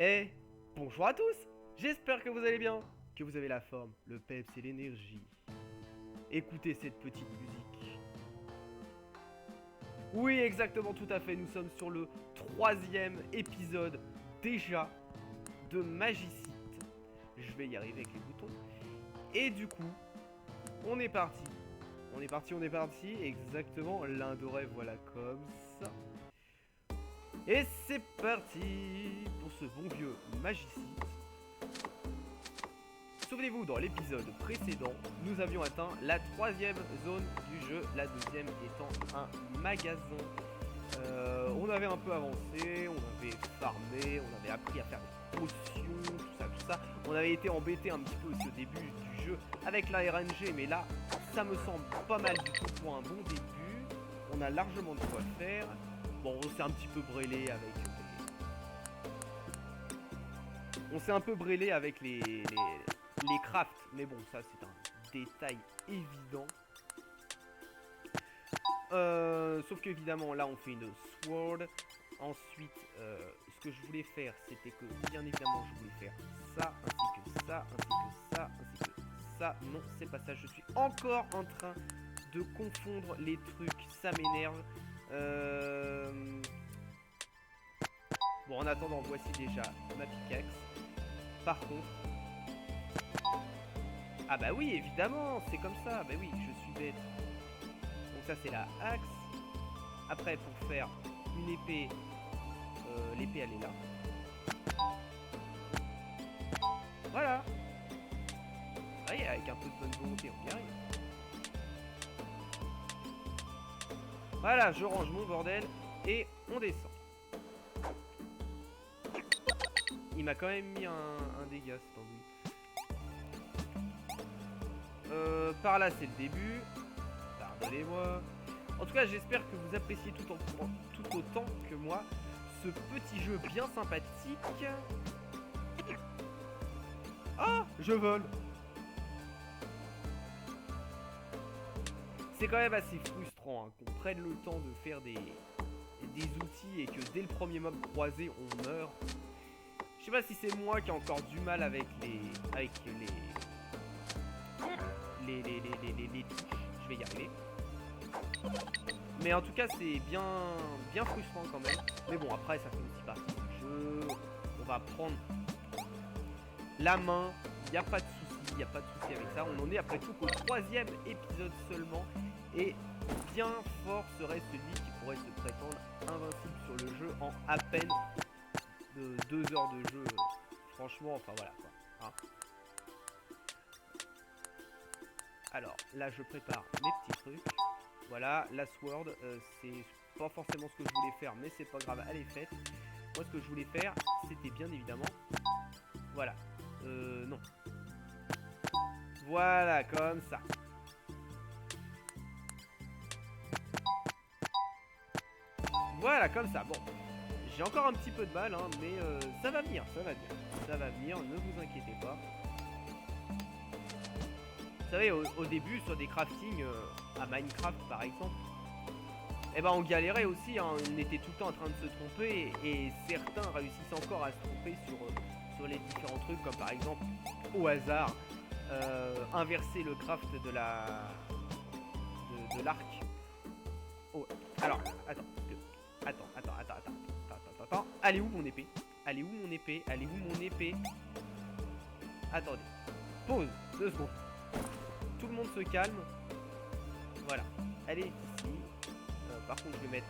Eh, bonjour à tous. J'espère que vous allez bien, que vous avez la forme, le peps et l'énergie. Écoutez cette petite musique. Oui, exactement, tout à fait, nous sommes sur le 3e épisode déjà de Magicite. Je vais y arriver avec les boutons. Et du coup, on est parti. On est parti, exactement, l'un de rêve, voilà, comme ça. Et c'est parti pour ce bon vieux Magicite. Souvenez-vous, dans l'épisode précédent, nous avions atteint la 3e zone du jeu, la 2e étant un magasin. On avait un peu avancé, on avait farmé, on avait appris à faire des potions, tout ça. On avait été embêté un petit peu aussi au début du jeu avec la RNG, mais là, ça me semble pas mal du tout pour un bon début. On a largement de quoi faire. Bon, on s'est un petit peu brêlé avec les crafts, mais bon, ça c'est un détail évident. Sauf qu'évidemment, là on fait une sword. Ensuite, ce que je voulais faire, c'était que, bien évidemment, je voulais faire ça, ainsi que ça, ainsi que ça, ainsi que ça. Non, c'est pas ça, je suis encore en train de confondre les trucs, ça m'énerve. Bon, en attendant, voici déjà ma pickaxe. Par contre... Ah bah oui, évidemment, c'est comme ça. Bah oui, je suis bête. Donc ça, c'est la axe. Après, pour faire une épée, l'épée, elle est là. Voilà. Oui, avec un peu de bonne volonté, on y arrive. Voilà, je range mon bordel et on descend. Il m'a quand même mis un dégât, cet andouille. Par là, c'est le début. Pardonnez-moi. En tout cas, j'espère que vous appréciez tout autant que moi ce petit jeu bien sympathique. Ah, je vole. C'est quand même assez frustrant hein, qu'on prenne le temps de faire des outils et que dès le premier mob croisé, on meurt. Je sais pas si c'est moi qui ai encore du mal avec les touches. Je vais y arriver. Mais en tout cas, c'est bien frustrant quand même. Mais bon, après, ça fait aussi partie du jeu. On va prendre la main. Il n'y a pas de souci. Il n'y a pas de souci avec ça. On en est après tout qu'au 3e épisode seulement. Et bien fort serait celui qui pourrait se prétendre invincible sur le jeu en à peine de 2 heures de jeu. Franchement, enfin voilà quoi. Hein. Alors, là, je prépare mes petits trucs. Voilà, la sword, c'est pas forcément ce que je voulais faire, mais c'est pas grave, elle est faite. Moi, ce que je voulais faire, c'était bien évidemment... Voilà. Non. Voilà, comme ça. Voilà, comme ça. Bon, j'ai encore un petit peu de mal, hein, mais ça va venir, ça va venir. Ça va venir, ne vous inquiétez pas. Vous savez, au début, sur des craftings, à Minecraft par exemple, eh ben on galérait aussi, hein, on était tout le temps en train de se tromper et certains réussissent encore à se tromper sur les différents trucs, comme par exemple, au hasard, inverser le craft de l'arc. Oh, alors, attends. Elle est où mon épée? Elle est où mon épée? Elle est où mon épée? Attendez. Pause, 2 secondes. Tout le monde se calme. Voilà. Elle est ici. Par contre, je vais mettre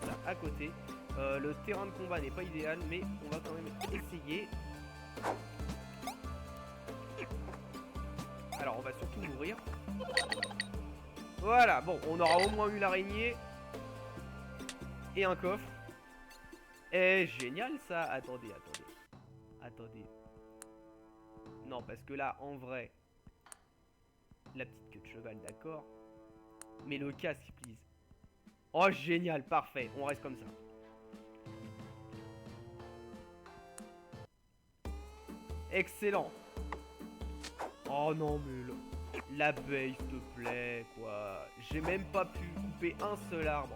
ça à côté. Le terrain de combat n'est pas idéal, mais on va quand même essayer. Alors, on va surtout mourir. Voilà, bon, on aura au moins eu l'araignée. Et un coffre. Eh, génial ça. Attendez. Non, parce que là, en vrai, la petite queue de cheval, d'accord. Mais le casque, please. Oh, génial, parfait. On reste comme ça. Excellent. Oh non, mais l'abeille, s'il te plaît, quoi. J'ai même pas pu couper un seul arbre.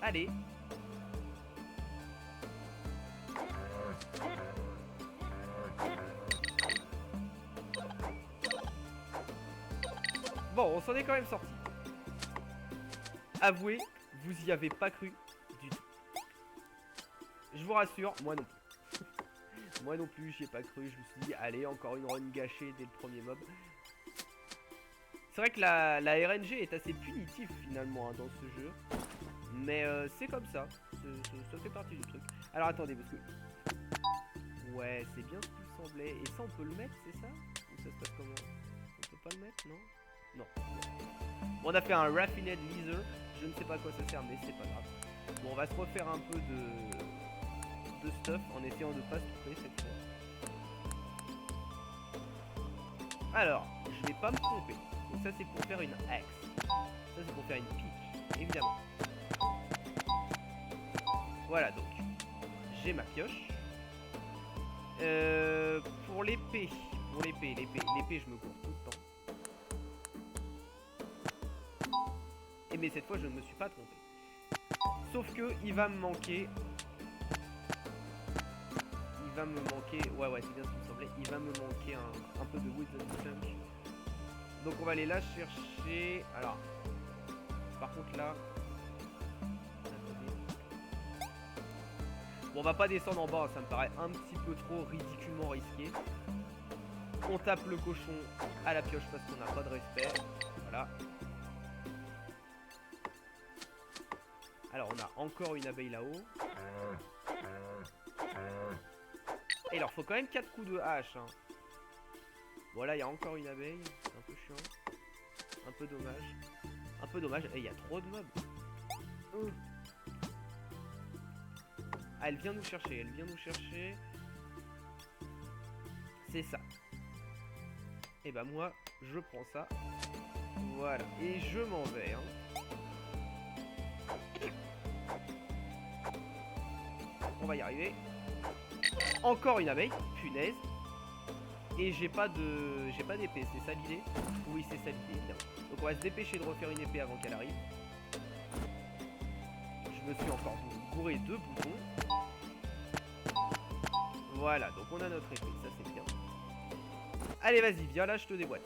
Allez. Bon, on s'en est quand même sorti. Avouez, vous y avez pas cru du tout. Je vous rassure, moi non plus. Moi non plus, j'y ai pas cru. Je me suis dit, allez, encore une run gâchée dès le premier mob. C'est vrai que la RNG est assez punitive finalement hein, dans ce jeu. Mais c'est comme ça. Ça fait partie du truc. Alors attendez, parce que... Ouais, c'est bien ce qu'il semblait. Et ça, on peut le mettre, c'est ça? Ou ça se passe comment? On peut pas le mettre, non? Non. Bon, on a fait un Raffined Leather. Je ne sais pas à quoi ça sert, mais c'est pas grave. Bon, on va se refaire un peu de stuff en essayant de pas se tromper cette fois. Alors, je vais pas me tromper. Donc ça, c'est pour faire une axe. Ça, c'est pour faire une pique, évidemment. Voilà, donc. J'ai ma pioche. Pour l'épée. L'épée, je me cours tout le temps. Et mais cette fois, je ne me suis pas trompé. Sauf que il va me manquer. Ouais, c'est bien ce qui me semblait. Il va me manquer un peu de wood and chunk. Donc on va aller là chercher. Alors. Par contre là. Bon, on va pas descendre en bas, ça me paraît un petit peu trop ridiculement risqué. On tape le cochon à la pioche parce qu'on n'a pas de respect. Voilà. Alors on a encore une abeille là-haut. Et alors faut quand même 4 coups de hache hein. Bon là il y a encore une abeille. C'est un peu chiant. Un peu dommage. Et il y a trop de mobs. Ah, elle vient nous chercher. C'est ça. Et bah moi, je prends ça. Voilà. Et je m'en vais. Hein. On va y arriver. Encore une abeille. Punaise. Et j'ai pas d'épée. C'est ça l'idée? Oui, c'est ça l'idée. Donc on va se dépêcher de refaire une épée avant qu'elle arrive. Je me suis encore bourré de boutons. Voilà, donc on a notre épée, ça c'est bien. Allez, vas-y, viens là, je te déboîte.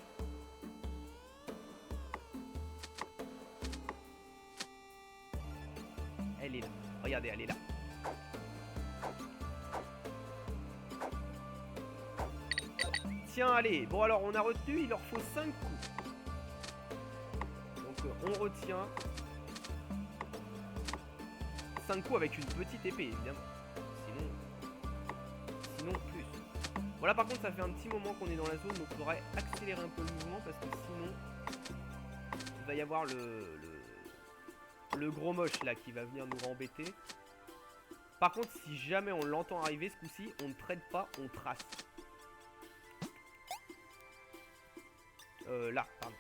Elle est là. Regardez, elle est là. Tiens, allez. Bon, alors, on a retenu, il leur faut 5 coups. Donc, on retient 5 coups avec une petite épée, évidemment. Sinon plus. Voilà, par contre ça fait un petit moment qu'on est dans la zone, donc il faudrait accélérer un peu le mouvement parce que sinon il va y avoir le gros moche là qui va venir nous embêter. Par contre si jamais on l'entend arriver ce coup-ci, on ne traite pas, on trace. Là, pardon.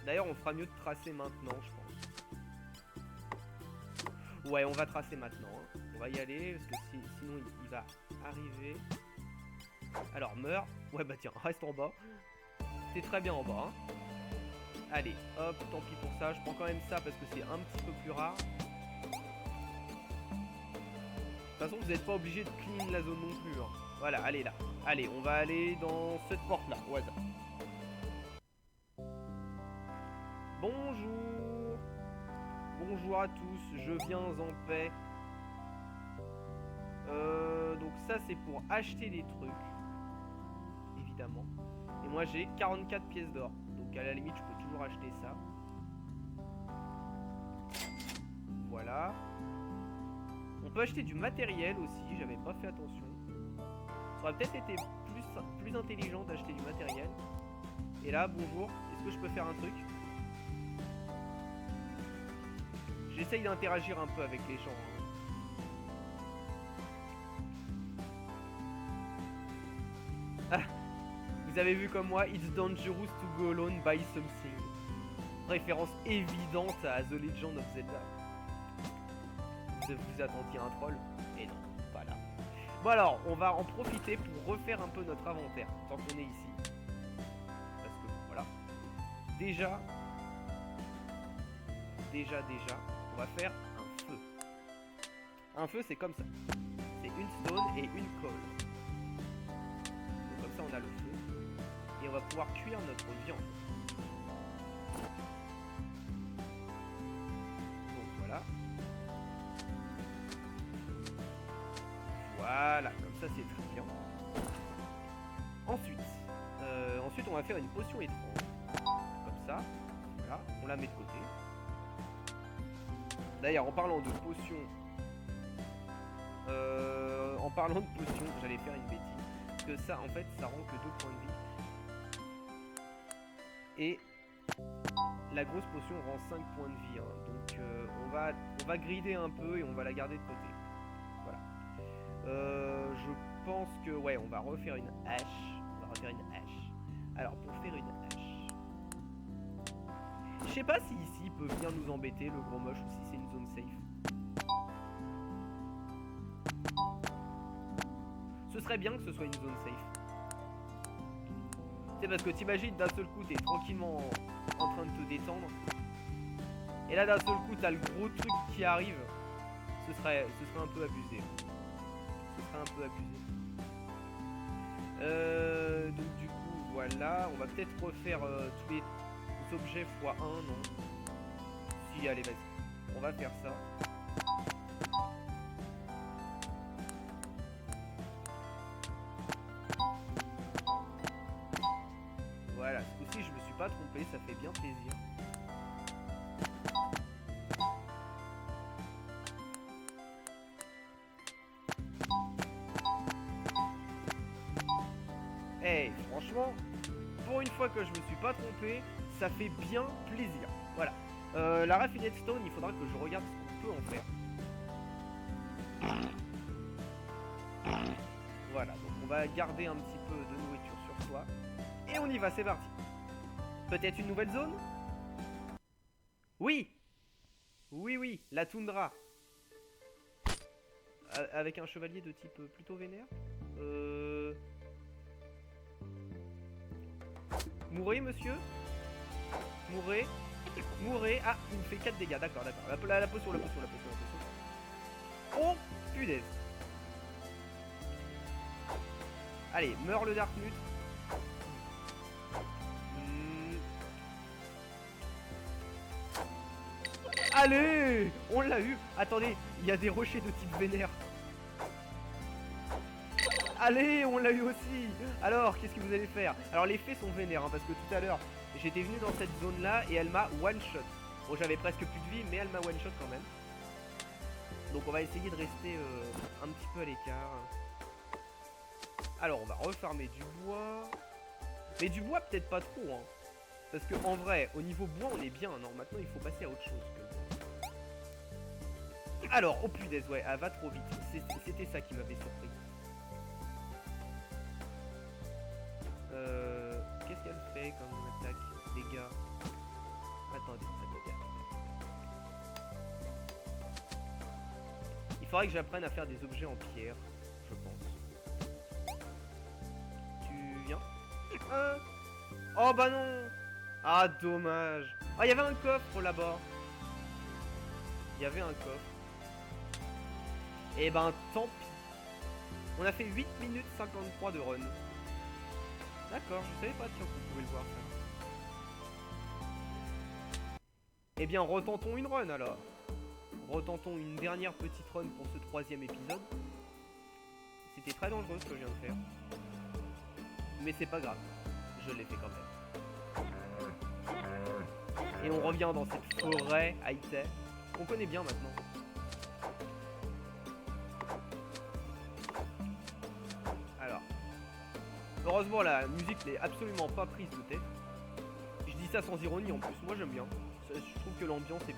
D'ailleurs on fera mieux de tracer maintenant je pense. Ouais, on va tracer maintenant hein. On va y aller parce que sinon il va arriver. Alors meurs. Ouais bah tiens, reste en bas. T'es très bien en bas hein. Allez, hop, tant pis pour ça. Je prends quand même ça parce que c'est un petit peu plus rare. De toute façon vous n'êtes pas obligé de clean la zone non plus hein. Voilà, allez là. Allez, on va aller dans cette porte là, au hasard. Bonjour. Bonjour à tous, je viens en paix. Donc ça c'est pour acheter des trucs. Évidemment. Et moi j'ai 44 pièces d'or. Donc à la limite je peux toujours acheter ça. Voilà. On peut acheter du matériel aussi, j'avais pas fait attention. Ça aurait peut-être été plus intelligent d'acheter du matériel. Et là, bonjour, est-ce que je peux faire un truc? J'essaye d'interagir un peu avec les gens. Ah, vous avez vu comme moi, it's dangerous to go alone by something. Référence évidente à The Legend of Zelda. Vous attendiez un troll? Et non, pas là. Bon alors, on va en profiter pour refaire un peu notre inventaire, tant qu'on est ici. Parce que, voilà. Déjà, on va faire Un feu, c'est comme ça. C'est une stone et une coal. Donc comme ça, on a le feu. Et on va pouvoir cuire notre viande. Donc voilà. Voilà, comme ça c'est très bien. Ensuite, on va faire une potion étrange. Comme ça. Voilà, on la met de côté. D'ailleurs, en parlant de potion... j'allais faire une bêtise. Parce que ça, en fait, ça rend que 2 points de vie. Et la grosse potion rend 5 points de vie. Hein. Donc, on va grider un peu et on va la garder de côté. Voilà. Je pense que... Ouais, on va refaire une hache. Alors, pour faire une hache... Je sais pas si ici il peut venir nous embêter, le gros moche, ou si c'est une zone safe. Ce serait bien que ce soit une zone safe. C'est parce que t'imagines, d'un seul coup, t'es tranquillement en train de te détendre. Et là, d'un seul coup, t'as le gros truc qui arrive. Ce serait un peu abusé. Donc du coup, voilà. On va peut-être refaire tous les objets x1, non? Si, allez, vas-y. On va faire ça. Voilà, ce coup-ci, je me suis pas trompé, ça fait bien plaisir. Hey, franchement, pour une fois que je me suis pas trompé, ça fait bien plaisir. Voilà. La raffinate stone, il faudra que je regarde ce qu'on peut en faire. Voilà, donc on va garder un petit peu de nourriture sur soi. Et on y va, c'est parti. Peut-être une nouvelle zone? Oui! Oui, la toundra. Avec un chevalier de type plutôt vénère. Mourez, monsieur. Mourez. Ah, il me fait 4 dégâts, d'accord. La potion. Oh, punaise. Allez, meurs le Darknut. Allez, on l'a eu. Attendez, il y a des rochers de type vénère. Allez, on l'a eu aussi. Alors, qu'est-ce que vous allez faire? Alors, les fées sont vénères, hein, parce que tout à l'heure, j'étais venu dans cette zone-là et elle m'a one-shot. Bon, j'avais presque plus de vie, mais elle m'a one-shot quand même. Donc, on va essayer de rester un petit peu à l'écart. Alors, on va refarmer du bois. Mais du bois, peut-être pas trop, hein. Parce que en vrai, au niveau bois, on est bien. Non, maintenant, il faut passer à autre chose que le bois. Alors, oh punaise, ouais, elle va trop vite. C'était ça qui m'avait surpris. Qu'est-ce qu'elle fait comme attaque? Dégâts. Attendez. Il faudrait que j'apprenne à faire des objets en pierre, je pense. Tu viens? Oh bah non! Ah, dommage. Ah, il y avait un coffre là-bas. Eh ben, tant pis. On a fait 8 minutes 53 de run. D'accord, je savais pas tiens, qu'on pouvait le voir ça. Eh bien, retentons une run alors. Retentons une dernière petite run pour ce 3e épisode. C'était très dangereux ce que je viens de faire. Mais c'est pas grave. Je l'ai fait quand même. Et on revient dans cette forêt high-tech qu'on connaît bien maintenant. Alors, heureusement la musique n'est absolument pas prise de tête. Je dis ça sans ironie en plus, moi j'aime bien. Je trouve que l'ambiance est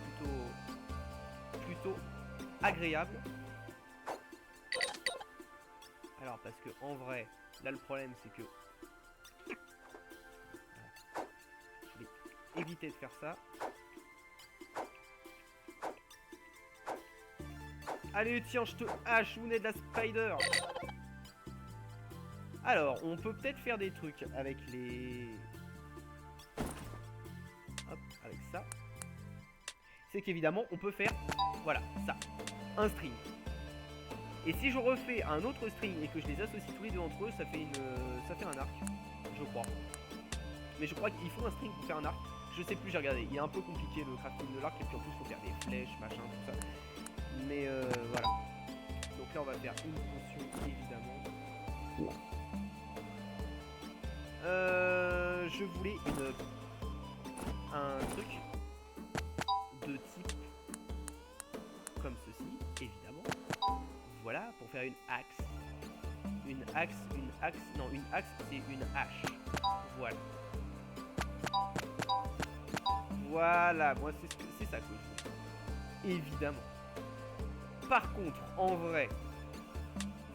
plutôt agréable. Alors parce que en vrai, là le problème c'est que je vais éviter de faire ça. Allez tiens, je te hache, vous n'êtes de la spider. Alors, on peut peut-être faire des trucs avec les... Hop, avec ça. C'est qu'évidemment, on peut faire... Voilà, ça. Un string. Et si je refais un autre string et que je les associe tous les deux entre eux, ça fait un arc, je crois. Mais je crois qu'il faut un string pour faire un arc. Je sais plus, j'ai regardé. Il est un peu compliqué le crafting de l'arc et puis en plus il faut faire des flèches, machin, tout ça. Mais voilà. Donc là on va faire une potion évidemment. Je voulais un truc de type comme ceci, évidemment. Voilà, pour faire une axe. Une axe, non, une axe c'est une hache. Voilà. Voilà, moi c'est ça que je veux. Évidemment. Par contre, en vrai,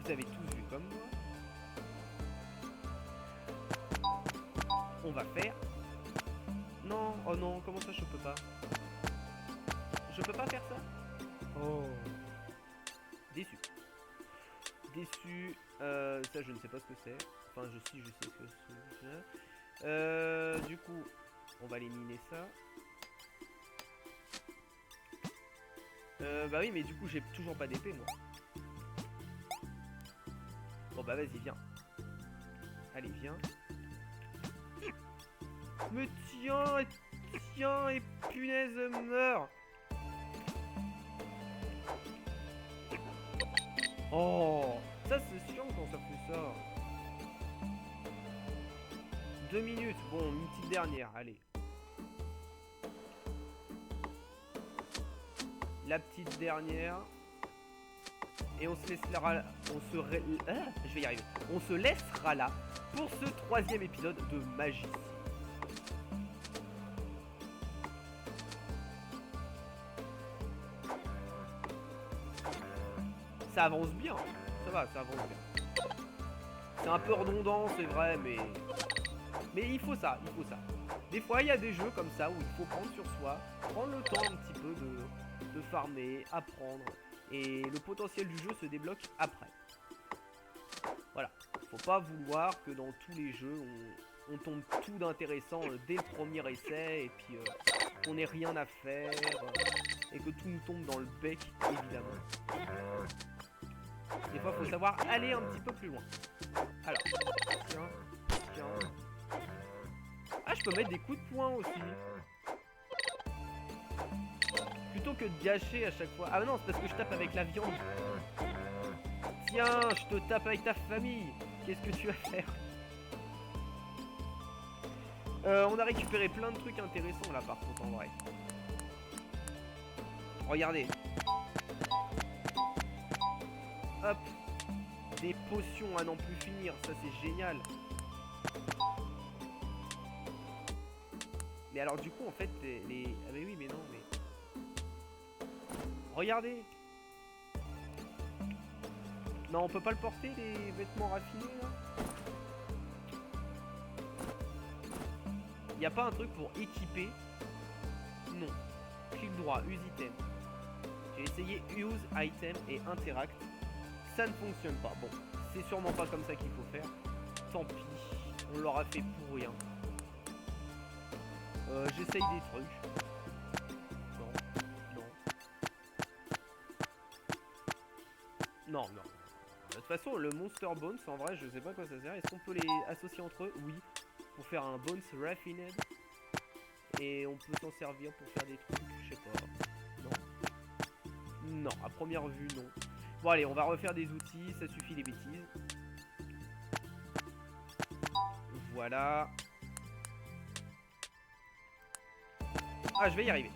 vous avez tous vu comme moi. On va faire... Non, oh non, comment ça je peux pas? Je peux pas faire ça? Oh. Déçu. Déçu. Ça je ne sais pas ce que c'est. Enfin je sais ce que c'est. Du coup, on va éliminer ça. Bah oui mais du coup j'ai toujours pas d'épée moi. Bon bah vas-y viens. Allez viens. Mais tiens et punaise meurs. Oh, ça c'est chiant quand ça fait ça. 2 minutes, bon une petite dernière, allez. La petite dernière. Et on se laissera, je vais y arriver. On se laissera là pour ce 3e épisode de Magie. Ça avance bien, ça va, ça avance bien. C'est un peu redondant, c'est vrai, mais il faut ça, il faut ça. Des fois, il y a des jeux comme ça où il faut prendre sur soi, prendre le temps un petit peu de farmer, apprendre, et le potentiel du jeu se débloque après. Voilà, faut pas vouloir que dans tous les jeux, on tombe tout d'intéressant dès le premier essai, et puis qu'on n'ait rien à faire, et que tout nous tombe dans le bec, évidemment. Des fois, il faut savoir aller un petit peu plus loin. Alors, tiens. Ah, je peux mettre des coups de poing aussi. Plutôt que de gâcher à chaque fois. Ah non, c'est parce que je tape avec la viande. Tiens, je te tape avec ta famille. Qu'est-ce que tu vas faire? On a récupéré plein de trucs intéressants là par contre en vrai. Regardez. Hop. Des potions à n'en plus finir, ça c'est génial. Mais alors du coup en fait les... Ah mais oui mais non mais... Regardez. Non on peut pas le porter les vêtements raffinés là. Y a pas un truc pour équiper? Non. Clic droit, use item. J'ai essayé use item et interact. Ça ne fonctionne pas. Bon, c'est sûrement pas comme ça qu'il faut faire. Tant pis, on l'aura fait pour rien. J'essaye des trucs. Non. De toute façon, le Monster Bones, en vrai, je sais pas quoi ça sert. Est-ce qu'on peut les associer entre eux? Oui. Pour faire un Bones Raffined. Et on peut s'en servir pour faire des trucs, je sais pas. Non, à première vue, non. Bon allez, on va refaire des outils, ça suffit les bêtises. Voilà. Ah, je vais y arriver.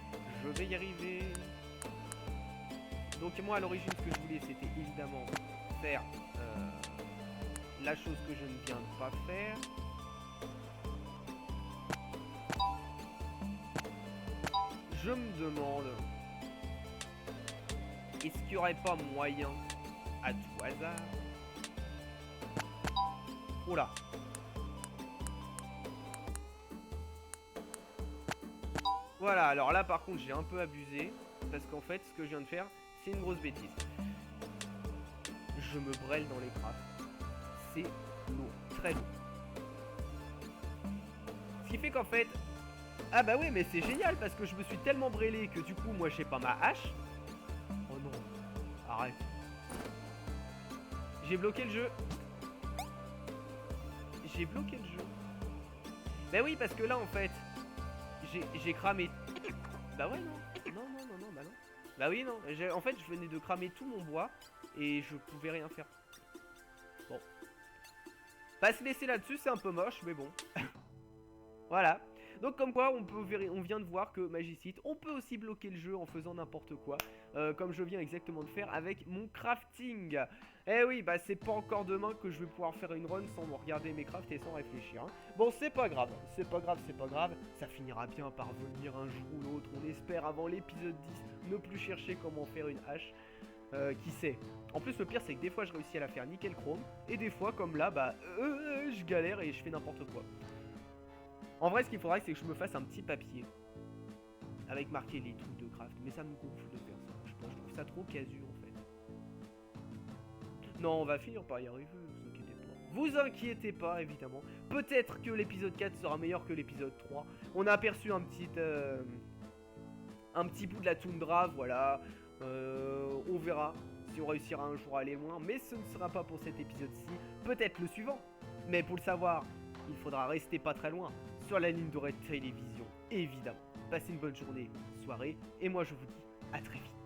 Donc moi à l'origine, ce que je voulais, c'était évidemment faire la chose que je ne viens de pas faire. Je me demande... Est-ce qu'il n'y aurait pas moyen, à tout hasard... Oh là. Voilà, alors là par contre j'ai un peu abusé. Parce qu'en fait, ce que je viens de faire, c'est une grosse bêtise. Je me brêle dans les crafts. C'est lourd, très lourd. Ce qui fait qu'en fait... Ah bah oui, mais c'est génial parce que je me suis tellement brêlé que du coup, moi j'ai pas ma hache. Oh non, arrête. J'ai bloqué le jeu. J'ai bloqué le jeu. Bah oui, parce que là, en fait, j'ai cramé. Bah ouais, non. Non, non, non, non, bah non. Bah oui, non. En fait, je venais de cramer tout mon bois et je pouvais rien faire. Bon. Pas se laisser là-dessus, c'est un peu moche, mais bon. Voilà. Donc comme quoi, on vient de voir que Magicite, on peut aussi bloquer le jeu en faisant n'importe quoi. Comme je viens exactement de faire avec mon crafting. Eh oui, bah c'est pas encore demain que je vais pouvoir faire une run sans me regarder mes crafts et sans réfléchir. Hein. Bon, c'est pas grave, c'est pas grave, c'est pas grave. Ça finira bien par venir un jour ou l'autre, on espère avant l'épisode 10, ne plus chercher comment faire une hache. Qui sait. En plus le pire c'est que des fois je réussis à la faire nickel chrome. Et des fois comme là, bah je galère et je fais n'importe quoi. En vrai, ce qu'il faudrait, c'est que je me fasse un petit papier avec marqué les trucs de craft. Mais ça me gonfle de faire ça. Je trouve ça trop casu en fait. Non, on va finir par y arriver, vous inquiétez pas. Vous inquiétez pas, évidemment. Peut-être que l'épisode 4 sera meilleur que l'épisode 3. On a aperçu un petit bout de la toundra, voilà. On verra si on réussira un jour à aller loin. Mais ce ne sera pas pour cet épisode-ci. Peut-être le suivant. Mais pour le savoir, il faudra rester pas très loin. Sur la ligne d'Oreille Télévision, évidemment. Passez une bonne journée, soirée, et moi je vous dis à très vite.